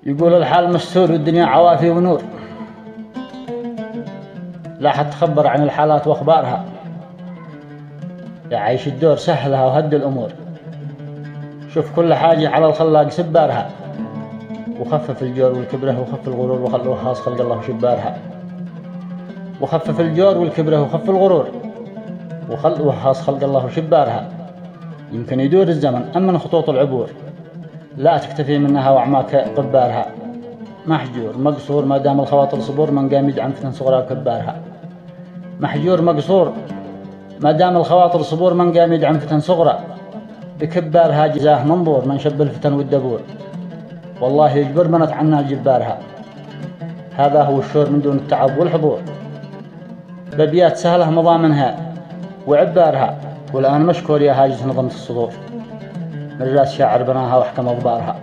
يقول الحال مستور والدنيا عوافي ونور، لا حد تخبر عن الحالات واخبارها، يعيش الدور سهلها وهد الامور. شوف كل حاجة على الخلاق سبارها، وخفف الجور والكبره وخف الغرور وخلوه خاص خلق الله شبارها. وخفف الجور والكبره وخف الغرور وخلوه خاص خلق الله شبارها. يمكن يدور الزمن أمن خطوط العبور، لا تكتفي منها وأعماك قبارها. محجور مقصور ما دام الخواطر صبور، من قام يدعم فتن صغرى كبارها. محجور مقصور ما دام الخواطر صبور، من قام يدعم فتن صغرى بكبارها. جزاه منظور من شب الفتن والدبور، والله يجبر من اتعنى جبارها. هذا هو الشور من دون التعب والحضور، ببيات سهلة مضامنها وعبارها. والآن مشكور يا هاجس نظمت الصدور، من راس شاعر بناها وحكم أضبارها.